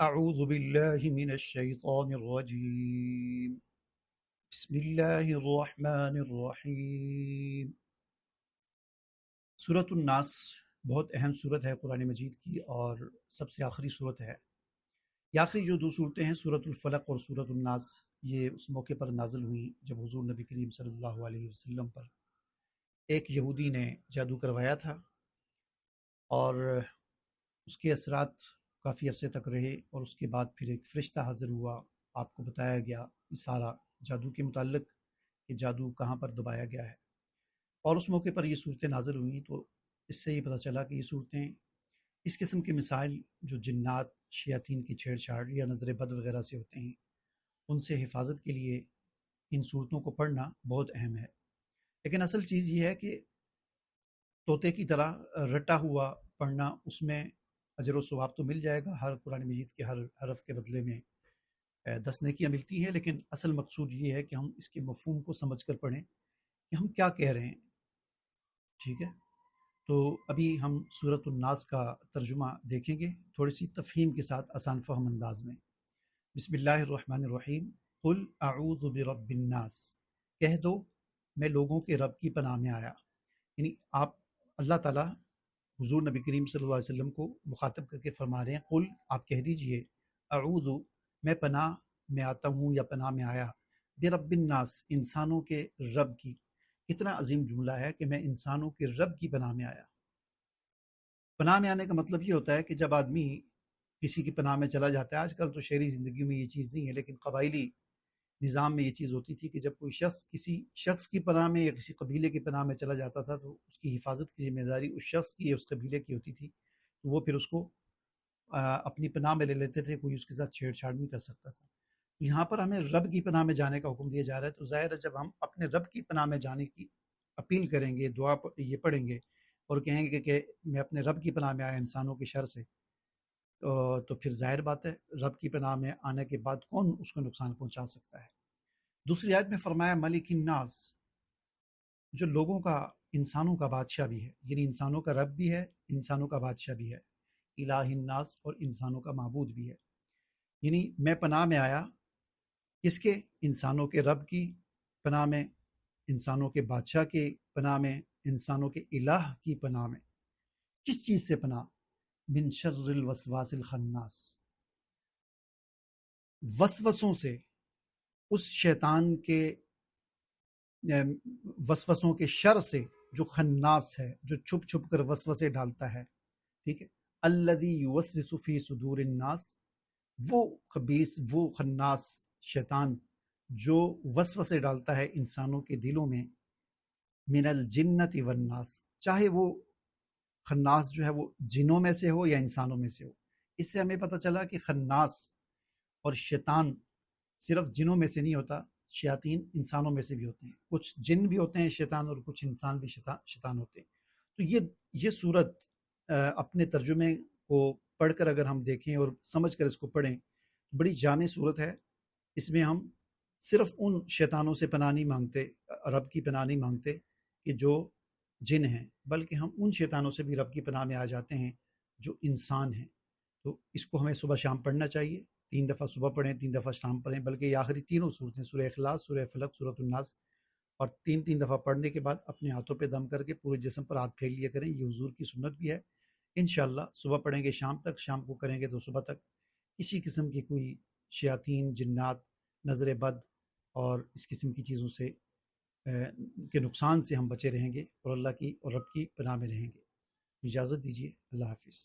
اعوذ باللہ من الشیطان الرجیم بسم اللہ الرحمن الرحیم۔ سورۃ الناس بہت اہم صورت ہے قرآن مجید کی اور سب سے آخری صورت ہے۔ یہ آخری جو دو صورتیں ہیں سورۃ الفلق اور سورۃ الناس، یہ اس موقع پر نازل ہوئی جب حضور نبی کریم صلی اللہ علیہ وسلم پر ایک یہودی نے جادو کروایا تھا اور اس کے اثرات کافی عرصے تک رہے، اور اس کے بعد پھر ایک فرشتہ حاضر ہوا، آپ کو بتایا گیا اشارہ جادو کے متعلق کہ جادو کہاں پر دبایا گیا ہے، اور اس موقع پر یہ صورتیں نازل ہوئیں۔ تو اس سے یہ پتہ چلا کہ یہ صورتیں اس قسم کے مسائل جو جنات، شیاطین کی چھیڑ چھاڑ یا نظر بد وغیرہ سے ہوتے ہیں، ان سے حفاظت کے لیے ان صورتوں کو پڑھنا بہت اہم ہے۔ لیکن اصل چیز یہ ہے کہ طوطے کی طرح رٹا ہوا پڑھنا، اس میں اجر و ثواب تو مل جائے گا، ہر قرآن مجید کے ہر حرف کے بدلے میں 10 نیکیاں ملتی ہیں، لیکن اصل مقصود یہ ہے کہ ہم اس کے مفہوم کو سمجھ کر پڑھیں کہ ہم کیا کہہ رہے ہیں۔ ٹھیک ہے، تو ابھی ہم سورۃ الناس کا ترجمہ دیکھیں گے تھوڑی سی تفہیم کے ساتھ، آسان فہم انداز میں۔ بسم اللہ الرحمن الرحیم۔ قل اعوذ برب الناس، کہہ دو میں لوگوں کے رب کی پناہ میں آیا۔ یعنی آپ، اللہ تعالیٰ حضور نبی کریم صلی اللہ علیہ وسلم کو مخاطب کر کے فرما رہے ہیں، قل آپ کہہ دیجئے، اعوذ میں پناہ میں آتا ہوں یا پناہ میں آیا، برب الناس انسانوں کے رب کی۔ کتنا عظیم جملہ ہے کہ میں انسانوں کے رب کی پناہ میں آیا۔ پناہ میں آنے کا مطلب یہ ہوتا ہے کہ جب آدمی کسی کی پناہ میں چلا جاتا ہے، آج کل تو شہری زندگی میں یہ چیز نہیں ہے، لیکن قبائلی نظام میں یہ چیز ہوتی تھی کہ جب کوئی شخص کسی شخص کی پناہ میں یا کسی قبیلے کی پناہ میں چلا جاتا تھا تو اس کی حفاظت کی ذمہ داری اس شخص کی یا اس قبیلے کی ہوتی تھی، تو وہ پھر اس کو اپنی پناہ میں لے لیتے تھے، کوئی اس کے ساتھ چھیڑ چھاڑ نہیں کر سکتا تھا۔ یہاں پر ہمیں رب کی پناہ میں جانے کا حکم دیا جا رہا ہے، تو ظاہر ہے جب ہم اپنے رب کی پناہ میں جانے کی اپیل کریں گے، دعا یہ پڑھیں گے اور کہیں گے کہ میں اپنے رب کی پناہ میں آیا انسانوں کی شر سے، تو پھر ظاہر بات ہے رب کی پناہ میں آنے کے بعد کون اس کو نقصان پہنچا سکتا ہے۔ دوسری آیت میں فرمایا ملک الناس، جو لوگوں کا، انسانوں کا بادشاہ بھی ہے، یعنی انسانوں کا رب بھی ہے، انسانوں کا بادشاہ بھی ہے، الہ الناس اور انسانوں کا معبود بھی ہے۔ یعنی میں پناہ میں آیا کس کے؟ انسانوں کے رب کی پناہ میں، انسانوں کے بادشاہ کے پناہ میں، انسانوں کے الہ کی پناہ میں۔ کس چیز سے پناہ؟ من شر الوسواس الخناس، وسوسوں سے، اس شیطان کے وسوسوں کے شر سے جو خناس ہے، جو چھپ چھپ کر وسوسے ڈالتا ہے۔ ٹھیک ہے، الذی یوسوس فی صدور الناس، وہ خبیث، وہ خناس شیطان جو وسوسے ڈالتا ہے انسانوں کے دلوں میں، من الجنت والناس، چاہے وہ خناس جو ہے وہ جنوں میں سے ہو یا انسانوں میں سے ہو۔ اس سے ہمیں پتہ چلا کہ خناس اور شیطان صرف جنوں میں سے نہیں ہوتا، شیاطین انسانوں میں سے بھی ہوتے ہیں، کچھ جن بھی ہوتے ہیں شیطان اور کچھ انسان بھی شیطان ہوتے ہیں۔ تو یہ صورت اپنے ترجمے کو پڑھ کر اگر ہم دیکھیں اور سمجھ کر اس کو پڑھیں، بڑی جامع صورت ہے۔ اس میں ہم صرف ان شیطانوں سے پناہ نہیں مانگتے، رب کی پناہ نہیں مانگتے کہ جو جن ہیں، بلکہ ہم ان شیطانوں سے بھی رب کی پناہ میں آ جاتے ہیں جو انسان ہیں۔ تو اس کو ہمیں صبح شام پڑھنا چاہیے، 3 دفعہ صبح پڑھیں، 3 دفعہ شام پڑھیں، بلکہ یہ آخری تینوں صورتیں، سورہ اخلاص، سورہ فلق، سورۃ الناس، اور 3 دفعہ پڑھنے کے بعد اپنے ہاتھوں پہ دم کر کے پورے جسم پر ہاتھ پھیر لیا کریں۔ یہ حضور کی سنت بھی ہے۔ انشاءاللہ صبح پڑھیں گے شام تک، شام کو کریں گے تو صبح تک، کسی قسم کی کوئی شیاطین، جنات، نظر بد اور اس قسم کی چیزوں سے کے نقصان سے ہم بچے رہیں گے اور اللہ کی اور رب کی پناہ میں رہیں گے۔ اجازت دیجیے، اللہ حافظ۔